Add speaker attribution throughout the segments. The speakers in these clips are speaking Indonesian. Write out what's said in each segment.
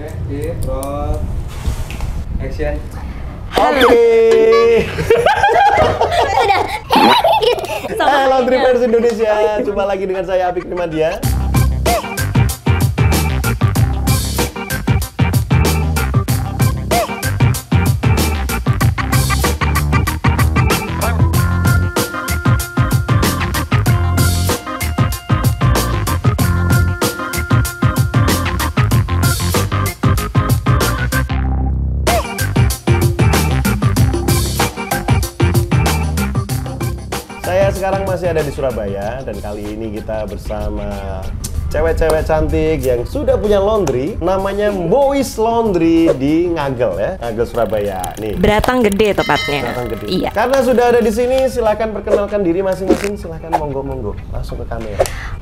Speaker 1: Oke, roll. Action.
Speaker 2: Oke.
Speaker 3: Sudah.
Speaker 2: Laundry Pairs Indonesia. Jumpa lagi dengan saya Apik Nimadia. Sekarang masih ada di Surabaya dan kali ini kita bersama cewek-cewek cantik yang sudah punya laundry, namanya Boys Laundry di Ngagel ya, Ngagel Surabaya. Nih.
Speaker 3: Beratang Gede tepatnya.
Speaker 2: Beratang Gede.
Speaker 3: Iya.
Speaker 2: Karena sudah ada di sini, silakan perkenalkan diri masing-masing. Silakan monggo, langsung ke kamera.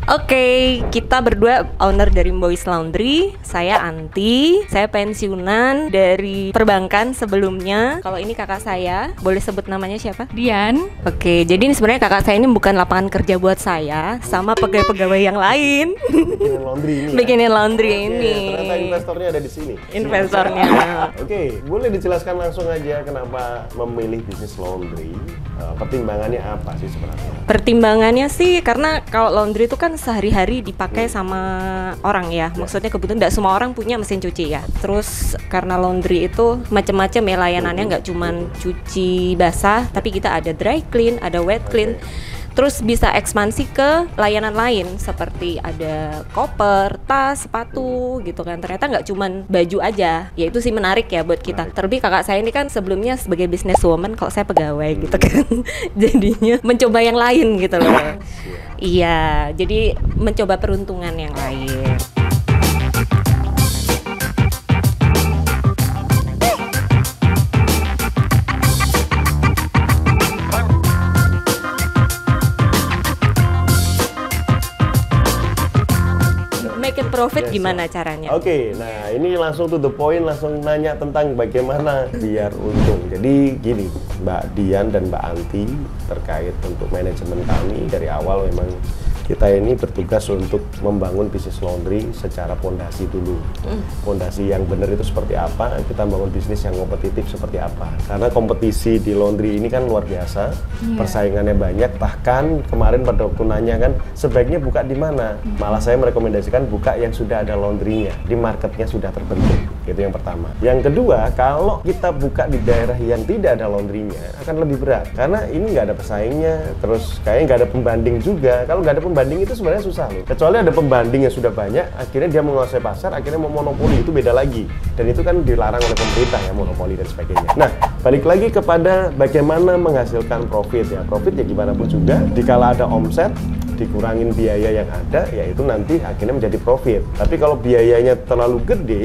Speaker 3: Oke, kita berdua owner dari Boys Laundry. Saya Anti, saya pensiunan dari perbankan sebelumnya. Kalau ini kakak saya, boleh sebut namanya siapa?
Speaker 4: Dian.
Speaker 3: Oke, jadi ini sebenarnya kakak saya ini bukan lapangan kerja buat saya, sama pegawai-pegawai yang lain.
Speaker 2: Bikinin laundry ini.
Speaker 3: Bikinin laundry
Speaker 2: Oke,
Speaker 3: ini.
Speaker 2: ternyata investornya ada di sini.
Speaker 3: Investornya.
Speaker 2: Oke, boleh dijelaskan langsung aja kenapa memilih bisnis laundry? Pertimbangannya apa sih sebenarnya?
Speaker 3: Pertimbangannya sih karena kalau laundry itu kan sehari-hari dipakai sama orang ya. Maksudnya kebetulan tidak semua orang punya mesin cuci ya. Terus karena laundry itu macam-macam ya layanannya, nggak cuman cuci basah, tapi kita ada dry clean, ada wet clean. Terus bisa ekspansi ke layanan lain seperti ada koper, tas, sepatu gitu kan. Ternyata nggak cuman baju aja. Ya itu sih menarik ya buat kita. Terlebih kakak saya ini kan sebelumnya sebagai businesswoman, kalau saya pegawai gitu kan. Jadinya mencoba yang lain gitu loh. Iya, jadi mencoba peruntungan yang lain. Profit gimana caranya?
Speaker 2: Oke, nah ini langsung to the point, langsung nanya tentang bagaimana biar untung. Jadi gini, Mbak Dian dan Mbak Anti terkait untuk manajemen kami dari awal memang kita ini bertugas untuk membangun bisnis laundry secara pondasi dulu. Pondasi yang benar itu seperti apa, kita bangun bisnis yang kompetitif seperti apa. Karena kompetisi di laundry ini kan luar biasa, persaingannya banyak. Bahkan kemarin pada waktu nanya kan, sebaiknya buka di mana? Malah saya merekomendasikan buka yang sudah ada laundrynya, di marketnya sudah terbentuk. Itu yang pertama. Yang kedua, kalau kita buka di daerah yang tidak ada laundrynya, akan lebih berat. Karena ini nggak ada pesaingnya, terus kayaknya nggak ada pembanding juga. Kalau nggak ada pembanding itu sebenarnya susah loh. Kecuali ada pembanding yang sudah banyak, akhirnya dia menguasai pasar, akhirnya mau monopoli, itu beda lagi. Dan itu kan dilarang oleh pemerintah ya, monopoli dan sebagainya. Nah, balik lagi kepada bagaimana menghasilkan profit ya. Profit ya gimana pun juga, dikala ada omset, dikurangin biaya yang ada, yaitu nanti akhirnya menjadi profit. Tapi kalau biayanya terlalu gede,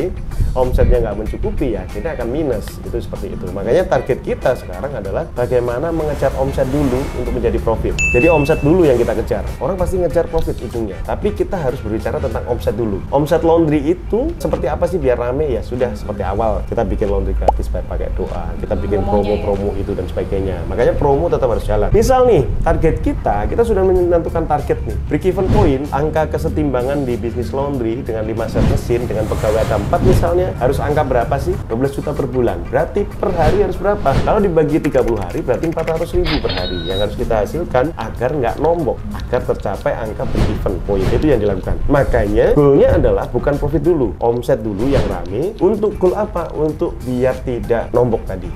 Speaker 2: omsetnya nggak mencukupi, ya akhirnya akan minus. Itu seperti itu. Makanya target kita sekarang adalah bagaimana mengejar omset dulu untuk menjadi profit. Jadi omset dulu yang kita kejar. Orang pasti ngejar profit ujungnya, tapi kita harus berbicara tentang omset dulu. Omset laundry itu seperti apa sih biar rame? Ya sudah seperti awal, kita bikin laundry gratis pakai doa, kita bikin promo-promo itu dan sebagainya. Makanya promo tetap harus jalan. Misal nih, target kita sudah menentukan target nih, break even point, angka kesetimbangan di bisnis laundry dengan 5 set mesin, dengan pegawai ada 4 misalnya, harus angka berapa sih? 12 juta per bulan. Berarti per hari harus berapa? Kalau dibagi 30 hari, berarti 400.000 per hari yang harus kita hasilkan agar nggak nombok, agar tercapai angka break even point. Itu yang dilakukan. Makanya goalnya adalah bukan profit dulu, omset dulu yang rame. Untuk goal apa? Untuk biar tidak nombok tadi,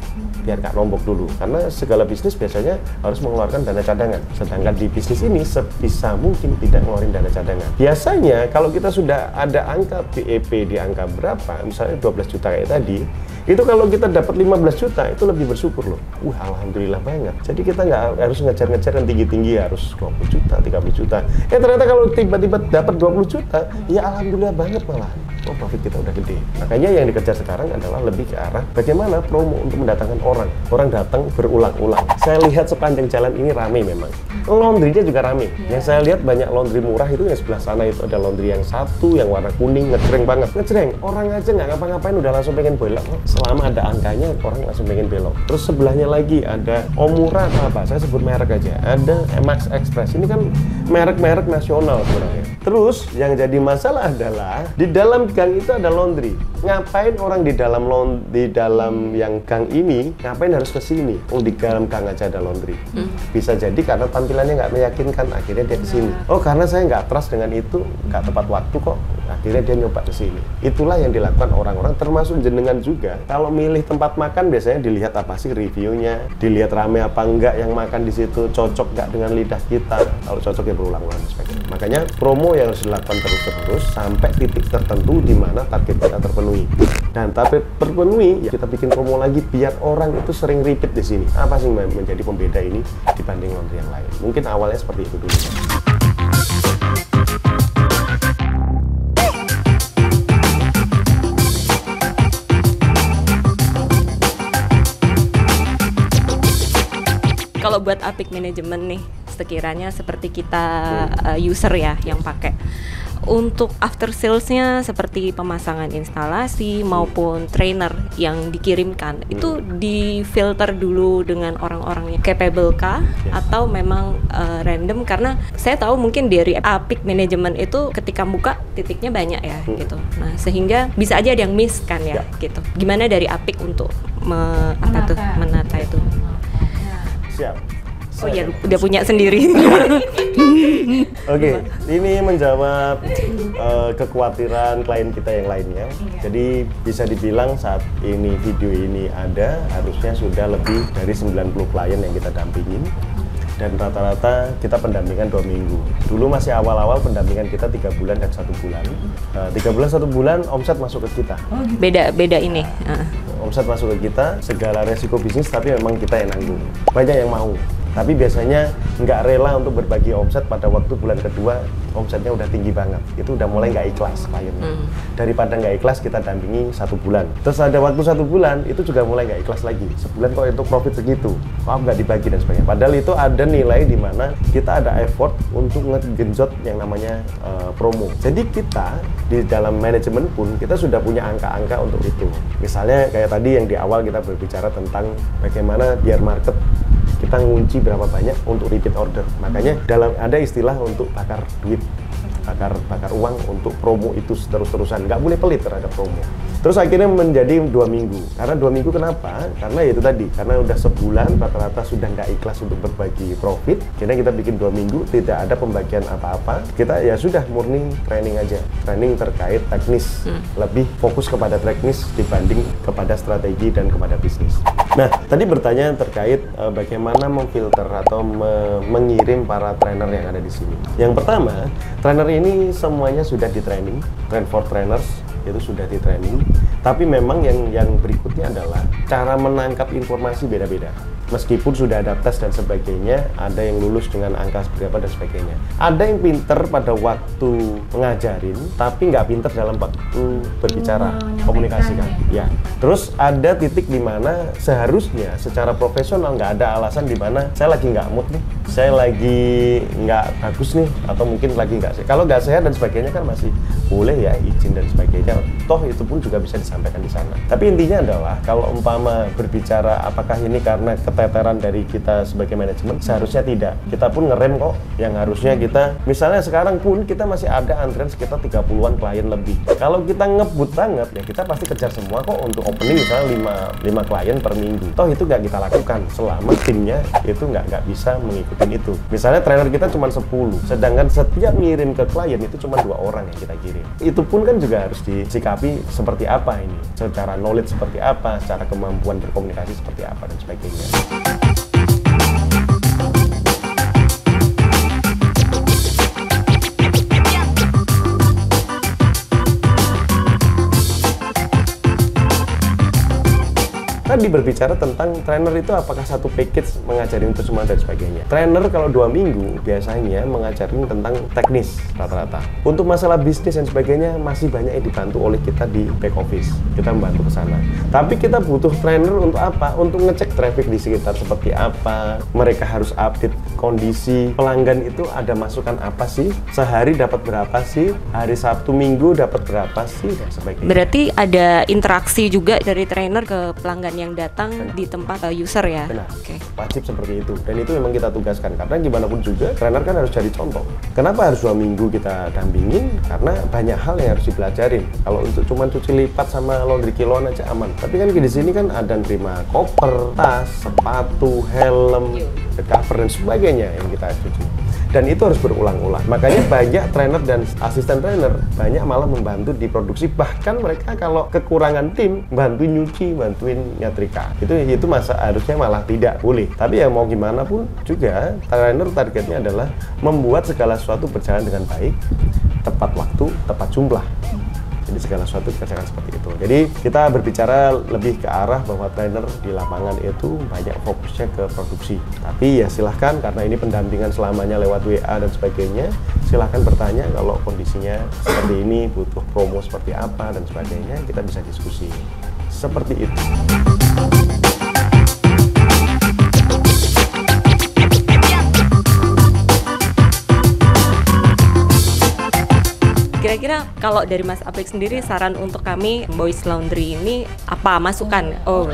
Speaker 2: biar nggak nombok dulu. Karena segala bisnis biasanya harus mengeluarkan dana cadangan. Sedangkan di bisnis ini sebisa mungkin tidak ngeluarin dana cadangan. Biasanya kalau kita sudah ada angka BEP di angka berapa, misalnya 12 juta kayak tadi, itu kalau kita dapat 15 juta itu lebih bersyukur loh. Alhamdulillah banget. Jadi kita nggak harus ngejar-ngejar yang tinggi-tinggi, harus 20 juta, 30 juta. Ternyata kalau tiba-tiba dapat 20 juta, ya alhamdulillah banget malah. Oh, profit kita udah gede. Makanya yang dikejar sekarang adalah lebih ke arah bagaimana promo untuk mendatangkan orang. Orang datang berulang-ulang. Saya lihat sepanjang jalan ini ramai memang. Laundry-nya juga ramai. Yang saya lihat banyak laundry murah itu yang sebelah sana itu ada laundry yang satu, yang warna kuning, ngejreng banget. Ngejreng, orang aja nggak ngapa-ngapain udah langsung pengen belok. Selama ada angkanya, orang langsung pengen belok. Terus sebelahnya lagi ada Omura apa? Saya sebut merek aja. Ada Max Express. Ini kan merek-merek nasional sebenarnya. Terus yang jadi masalah adalah di dalam gang itu ada laundry. Ngapain orang di dalam yang gang ini ngapain harus ke sini? Oh, di dalam gang aja ada laundry. Bisa jadi karena tampilannya nggak meyakinkan, akhirnya dia ke sini. Oh, karena saya nggak trust dengan itu, nggak tepat waktu kok, akhirnya dia nyoba ke sini. Itulah yang dilakukan orang-orang, termasuk jenengan juga. Kalau milih tempat makan biasanya dilihat apa sih reviewnya, dilihat rame apa enggak yang makan di situ, cocok nggak dengan lidah kita. Kalau cocok ya berulang-ulang dan sebagainya. Makanya promo yang harus dilakukan terus-terus sampai titik tertentu di mana target kita terpenuhi. Dan target terpenuhi, ya kita bikin promo lagi biar orang itu sering repeat di sini. Apa sih menjadi pembeda ini dibanding laundry yang lain? Mungkin awalnya seperti itu dulu.
Speaker 3: Kalau buat Apik Management nih, sekiranya seperti kita user ya yang pakai, untuk after salesnya seperti pemasangan instalasi maupun trainer yang dikirimkan, itu difilter dulu dengan orang-orang yang capable kah atau memang random? Karena saya tahu mungkin dari Apik Management itu ketika buka titiknya banyak ya gitu. Nah, sehingga bisa aja ada yang miss kan ya gitu. Gimana dari Apik untuk menata itu?
Speaker 2: Siap.
Speaker 3: Oh iya, udah punya sendiri.
Speaker 2: Oke, ini menjawab kekhawatiran klien kita yang lainnya. Jadi bisa dibilang saat ini video ini ada, harusnya sudah lebih dari 90 klien yang kita dampingin. Dan rata-rata kita pendampingan 2 minggu. Dulu masih awal-awal pendampingan kita 3 bulan dan 1 bulan. 3 bulan 1 bulan omset masuk ke kita.
Speaker 3: Beda ini.
Speaker 2: Omset masuk ke kita, segala resiko bisnis tapi memang kita yang nanggung. Banyak yang mau. Tapi biasanya nggak rela untuk berbagi omset pada waktu bulan kedua, omsetnya udah tinggi banget. Itu udah mulai nggak ikhlas kliennya. Daripada nggak ikhlas, kita dampingi 1 bulan. Terus ada waktu 1 bulan, itu juga mulai nggak ikhlas lagi. Sebulan kok itu profit segitu, kok nggak dibagi dan sebagainya. Padahal itu ada nilai di mana kita ada effort untuk ngegenjot yang namanya promo. Jadi kita di dalam manajemen pun, kita sudah punya angka-angka untuk itu. Misalnya kayak tadi yang di awal kita berbicara tentang bagaimana biar market kita ngunci berapa banyak untuk repeat order. Makanya ada istilah untuk bakar duit, bakar uang untuk promo itu terus-terusan. Nggak boleh pelit terhadap promo. Terus akhirnya menjadi 2 minggu. Karena 2 minggu kenapa? Karena itu tadi, karena udah sebulan rata-rata sudah nggak ikhlas untuk berbagi profit. Akhirnya kita bikin 2 minggu, tidak ada pembagian apa-apa. Kita ya sudah murni training aja. Training terkait teknis. Lebih fokus kepada teknis dibanding kepada strategi dan kepada bisnis. Nah, tadi bertanya terkait bagaimana memfilter atau mengirim para trainer yang ada di sini. Yang pertama, trainer ini semuanya sudah di training, train for trainers itu sudah di training. Tapi memang yang berikutnya adalah cara menangkap informasi beda-beda. Meskipun sudah ada tes dan sebagainya, ada yang lulus dengan angka seperti apa dan sebagainya. Ada yang pinter pada waktu ngajarin, tapi nggak pinter dalam waktu berbicara, komunikasikan. Ya. Terus ada titik di mana seharusnya secara profesional nggak ada alasan di mana saya lagi nggak mood nih, saya lagi nggak bagus nih, atau mungkin lagi nggak sehat. Kalau nggak sehat dan sebagainya kan masih boleh ya izin dan sebagainya. Toh itu pun juga bisa disampaikan di sana. Tapi intinya adalah kalau umpama berbicara apakah ini karena keteteran dari kita sebagai manajemen, seharusnya tidak. Kita pun ngerem kok. Yang harusnya kita, misalnya sekarang pun kita masih ada antrian sekitar 30-an klien lebih. Kalau kita ngebut banget, ya kita pasti kejar semua kok untuk opening misalnya 5 klien per minggu. Toh itu nggak kita lakukan selama timnya itu nggak bisa mengikuti itu. Misalnya trainer kita cuma 10, sedangkan setiap ngirim ke klien itu cuma 2 orang yang kita kirim. Itu pun kan juga harus disikapi seperti apa ini, secara knowledge seperti apa, secara kemampuan berkomunikasi seperti apa dan sebagainya. Tadi berbicara tentang trainer itu apakah satu package mengajarin itu semua dan sebagainya. Trainer kalau 2 minggu biasanya mengajarin tentang teknis rata-rata. Untuk masalah bisnis dan sebagainya masih banyak yang dibantu oleh kita di back office. Kita membantu ke sana. Tapi kita butuh trainer untuk apa? Untuk ngecek traffic di sekitar seperti apa. Mereka harus update kondisi pelanggan itu ada masukan apa sih? Sehari dapat berapa sih? Hari Sabtu Minggu dapat berapa sih? Dan sebagainya.
Speaker 3: Berarti ada interaksi juga dari trainer ke pelanggan yang datang di tempat user ya.
Speaker 2: Benar.
Speaker 3: Oke.
Speaker 2: Wajib seperti itu, dan itu memang kita tugaskan karena gimana pun juga trainer kan harus jadi contoh. Kenapa harus 2 minggu kita dampingin? Karena banyak hal yang harus dipelajarin. Kalau untuk cuman cuci lipat sama laundry kiloan aja aman, tapi kan di sini kan ada nerima koper, tas, sepatu, helm, cover dan sebagainya yang kita cuci, dan itu harus berulang-ulang. Makanya banyak trainer dan asisten trainer banyak malah membantu di produksi, bahkan mereka kalau kekurangan tim bantuin nyuci, bantuin nyetrika. Itu masa harusnya malah tidak boleh. Tapi ya mau gimana pun juga trainer targetnya adalah membuat segala sesuatu berjalan dengan baik, tepat waktu, tepat jumlah. Jadi segala sesuatu dikerjakan seperti itu. Jadi kita berbicara lebih ke arah bahwa trainer di lapangan itu banyak fokusnya ke produksi. Tapi ya silahkan, karena ini pendampingan selamanya lewat WA dan sebagainya, silahkan bertanya kalau kondisinya seperti ini, butuh promo seperti apa dan sebagainya, kita bisa diskusi. Seperti itu.
Speaker 3: Kira-kira kalau dari Mas Apik sendiri, saran untuk kami Boys Laundry ini apa, masukan? Oh,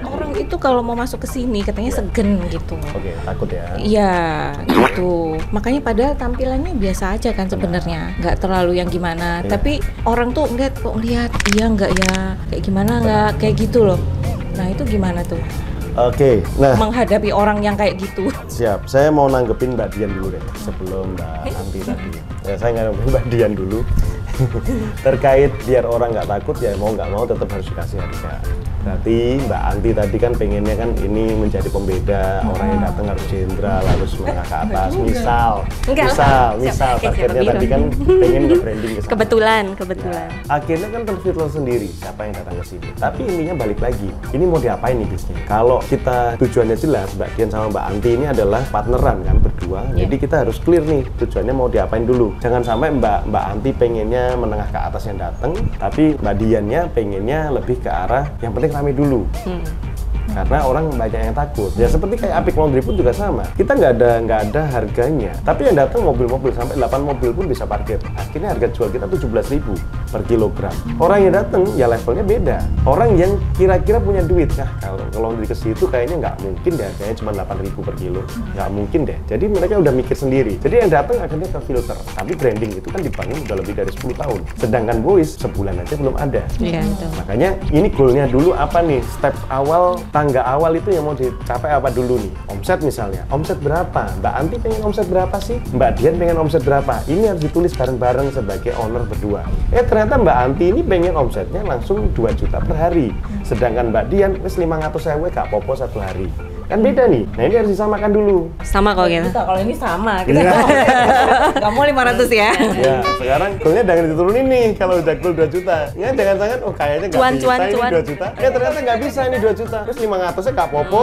Speaker 3: orang itu kalau mau masuk ke sini katanya segen gitu.
Speaker 2: Oke, takut ya.
Speaker 3: Iya, gitu. Makanya padahal tampilannya biasa aja kan sebenarnya, nggak terlalu yang gimana. Tapi orang tuh ngeliat, kok ngeliat, iya nggak ya, kayak gimana nggak, kayak gitu loh. Nah itu gimana tuh?
Speaker 2: Oke, nah
Speaker 3: menghadapi orang yang kayak gitu.
Speaker 2: siap, saya mau nanggepin Mbak Dian dulu deh sebelum Mbak Anti tadi. Ya, saya nanggepin Mbak Dian dulu. Terkait biar orang nggak takut, ya mau nggak mau tetap harus dikasih harga. Berarti Mbak Anti tadi kan pengennya kan ini menjadi pembeda, orang yang datang harus jenderal, harus menengah ke atas. Misal targetnya tadi kan pengen nge-branding ke sana.
Speaker 3: Kebetulan.
Speaker 2: Ya, akhirnya kan terfilter sendiri siapa yang datang ke sini. Tapi intinya balik lagi, ini mau diapain nih bisnis? Kalau kita tujuannya jelas, Mbak Dian sama Mbak Anti ini adalah partneran kan berdua. Jadi kita harus clear nih tujuannya mau diapain dulu. Jangan sampai Mbak Anti pengennya menengah ke atas yang datang, tapi Mbak Diannya pengennya lebih ke arah yang penting rame dulu. Karena orang banyak yang takut. Ya seperti kayak Apik Laundry pun juga sama. Kita nggak ada harganya. Tapi yang datang mobil-mobil sampai 8 mobil pun bisa parkir. Akhirnya harga jual kita 17.000 per kilogram. Orang yang datang ya levelnya beda. Orang yang kira-kira punya duit, nah kalau ke laundry ke situ kayaknya nggak mungkin deh, harganya cuma 8.000 per kilo. Nggak mungkin deh. Jadi mereka udah mikir sendiri. Jadi yang datang akhirnya ke filter. Tapi branding itu kan dibangun udah lebih dari 10 tahun. Sedangkan Boys sebulan aja belum ada.
Speaker 3: Iya, betul.
Speaker 2: Makanya ini goalnya dulu apa nih? Step awal, tangga awal itu yang mau dicapai apa dulu nih? Omset misalnya, omset berapa? Mbak Anti pengen omset berapa sih? Mbak Dian pengen omset berapa? Ini harus ditulis bareng-bareng sebagai owner berdua. Ternyata Mbak Anti ini pengen omsetnya langsung 2 juta per hari. Sedangkan Mbak Dian wis 500.000 gak popo 1 hari. Kan beda nih. Nah ini harus disamakan dulu.
Speaker 3: Sama kalau gitu.
Speaker 4: Kalau ini sama, kita nggak mau 500 ya.
Speaker 2: Ya, sekarang goalnya jangan diturunin nih kalau udah goal 2 juta. Ya jangan-jangan kayaknya nggak bisa ini 2 juta. Ternyata nggak bisa ini 2 juta. Terus 500-nya nggak popo.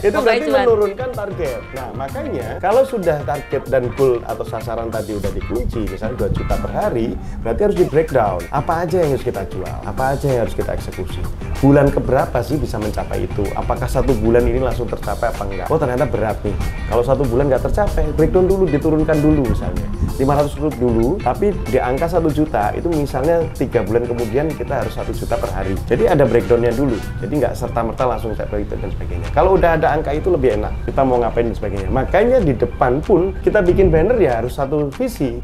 Speaker 2: Itu berarti menurunkan target. Nah makanya kalau sudah target dan goal atau sasaran tadi udah dikunci, misalnya 2 juta per hari, berarti harus di breakdown. Apa aja yang harus kita jual? Apa aja yang harus kita eksekusi? Bulan keberapa sih bisa mencapai itu? Apakah 1 bulan ini langsung tercapai apa enggak? Oh ternyata berat nih. Kalau 1 bulan nggak tercapai, breakdown dulu, diturunkan dulu misalnya 500 dulu, tapi di angka 1 juta itu misalnya 3 bulan kemudian kita harus 1 juta per hari. Jadi ada breakdownnya dulu. Jadi nggak serta-merta langsung saya breakdown dan sebagainya. Kalau udah ada angka itu lebih enak. Kita mau ngapain dan sebagainya. Makanya di depan pun kita bikin banner ya harus satu visi.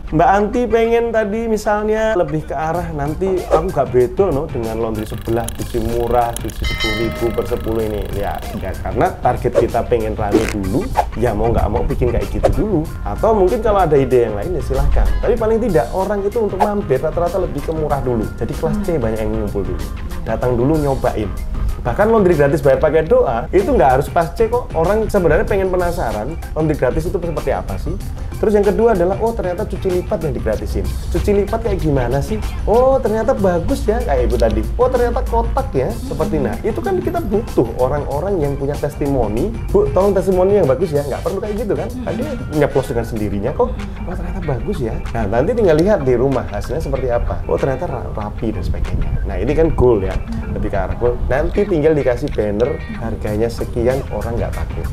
Speaker 2: Mbak Anti pengen tadi misalnya lebih ke arah nanti aku nggak beda no dengan laundry sebelah, cuci murah, cuci 10.000 per 10 ini ya karena target kita pengen rame dulu, ya mau nggak mau bikin kayak gitu dulu. Atau mungkin kalau ada ide yang lain ya silahkan, tapi paling tidak orang itu untuk mampir rata-rata lebih ke murah dulu. Jadi kelas C banyak yang ngumpul dulu, datang dulu nyobain. Bahkan laundry gratis bayar pakai doa itu nggak harus pas C kok. Orang sebenarnya pengen penasaran laundry gratis itu seperti apa sih. Terus yang kedua adalah ternyata cuci lipat yang digratisin. Cuci lipat kayak gimana sih? Oh ternyata bagus ya kayak ibu tadi. Oh ternyata kotak ya seperti nah. Itu kan kita butuh orang-orang yang punya testimoni. Bu tolong testimoni yang bagus ya. Nggak perlu kayak gitu kan. Tadi nyeplos dengan sendirinya kok. Oh ternyata bagus ya. Nah nanti tinggal lihat di rumah hasilnya seperti apa. Oh ternyata rapi dan sebagainya. Nah ini kan goal ya. Lebih ke arah goal. Nanti tinggal dikasih banner harganya sekian, orang nggak takut.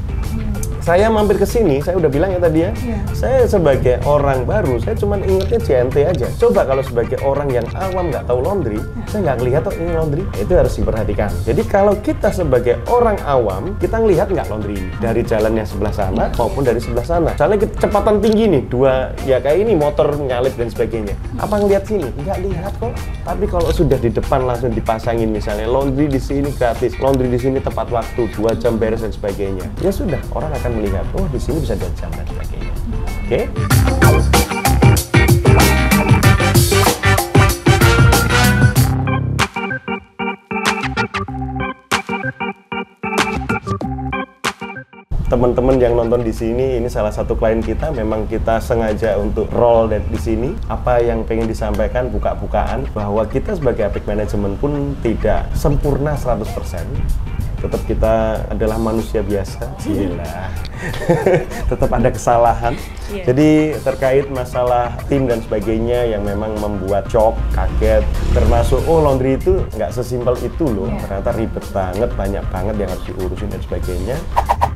Speaker 2: saya mampir ke sini, saya udah bilang ya tadi ya, saya sebagai orang baru, saya cuma ingetnya JNT aja. Coba kalau sebagai orang yang awam nggak tahu laundry, saya nggak ngelihat oh ini laundry, itu harus diperhatikan. Jadi kalau kita sebagai orang awam, kita ngelihat nggak laundry ini dari jalan yang sebelah sana maupun dari sebelah sana. Soalnya kecepatan tinggi nih, dua ya kayak ini motor nyalip dan sebagainya. Apa ngelihat sini? Nggak lihat kok. Tapi kalau sudah di depan langsung dipasangin misalnya laundry di sini gratis, laundry di sini tepat waktu, 2 jam beres dan sebagainya. Ya sudah, orang akan melihat, oh di sini bisa 2 jam dan sebagainya. Oke? Teman-teman yang nonton di sini, ini salah satu klien kita, memang kita sengaja untuk roll di sini. Apa yang pengen disampaikan buka-bukaan bahwa kita sebagai Apik Management pun tidak sempurna 100%. Tetap kita adalah manusia biasa, gila. Tetap ada kesalahan. Jadi terkait masalah tim dan sebagainya yang memang membuat shock, kaget, termasuk oh laundry itu nggak sesimpel itu loh. Ternyata ribet banget, banyak banget yang harus diurusin dan sebagainya.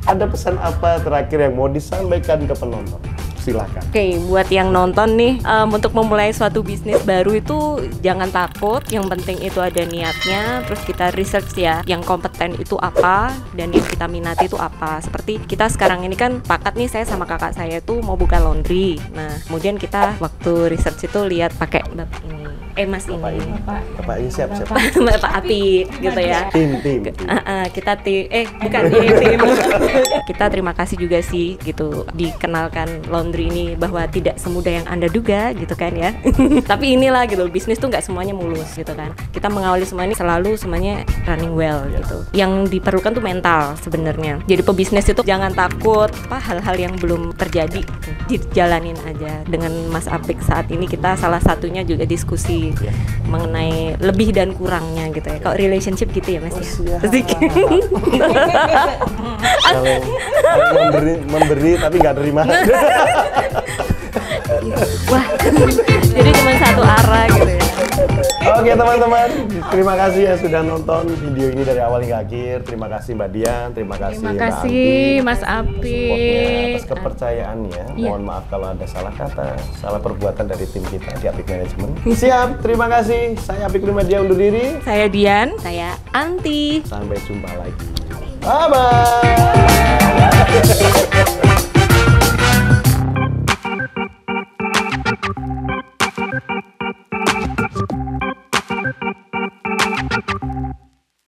Speaker 2: Ada pesan apa terakhir yang mau disampaikan ke penonton? Silakan.
Speaker 3: Oke, buat yang nonton nih, untuk memulai suatu bisnis baru itu jangan takut. Yang penting itu ada niatnya, terus kita research ya, yang kompeten itu apa dan yang kita minati itu apa. Seperti kita sekarang ini kan pakat nih, saya sama kakak saya itu mau buka laundry. Nah, kemudian kita waktu research itu lihat pakai bapak ini, mas
Speaker 2: Bapak
Speaker 3: ini.
Speaker 2: Bapak ini siap.
Speaker 3: Bapak Apik gitu ya.
Speaker 2: Tim.
Speaker 3: Kita bukan tim. Kita terima kasih juga sih gitu dikenalkan laundry ini bahwa tidak semudah yang Anda duga gitu kan ya. Tapi inilah gitu, bisnis tuh nggak semuanya mulus gitu kan. Kita mengawali semua ini selalu semuanya running well gitu. Yang diperlukan tuh mental sebenarnya. Jadi pebisnis itu jangan takut hal-hal yang belum terjadi gitu. Dijalanin aja. Dengan Mas Apik saat ini kita salah satunya juga diskusi mengenai lebih dan kurangnya gitu ya. Kalau relationship gitu ya Mas ya.
Speaker 2: Kalau memberi tapi nggak terima.
Speaker 3: Wah, jadi cuma satu arah gitu ya.
Speaker 2: Oke teman-teman, terima kasih ya sudah nonton video ini dari awal hingga akhir. Terima kasih Mbak Dian, terima kasih
Speaker 4: Terima
Speaker 2: Mbak
Speaker 4: kasih
Speaker 2: Anti,
Speaker 4: Mas
Speaker 2: supportnya,
Speaker 4: Apik.
Speaker 2: atas kepercayaannya. Mohon maaf kalau ada salah kata, salah perbuatan dari tim kita di Apik Management. Siap, terima kasih. Saya Apik Dia undur diri.
Speaker 3: Saya Dian, saya Anti.
Speaker 2: Sampai jumpa lagi. Bye-bye.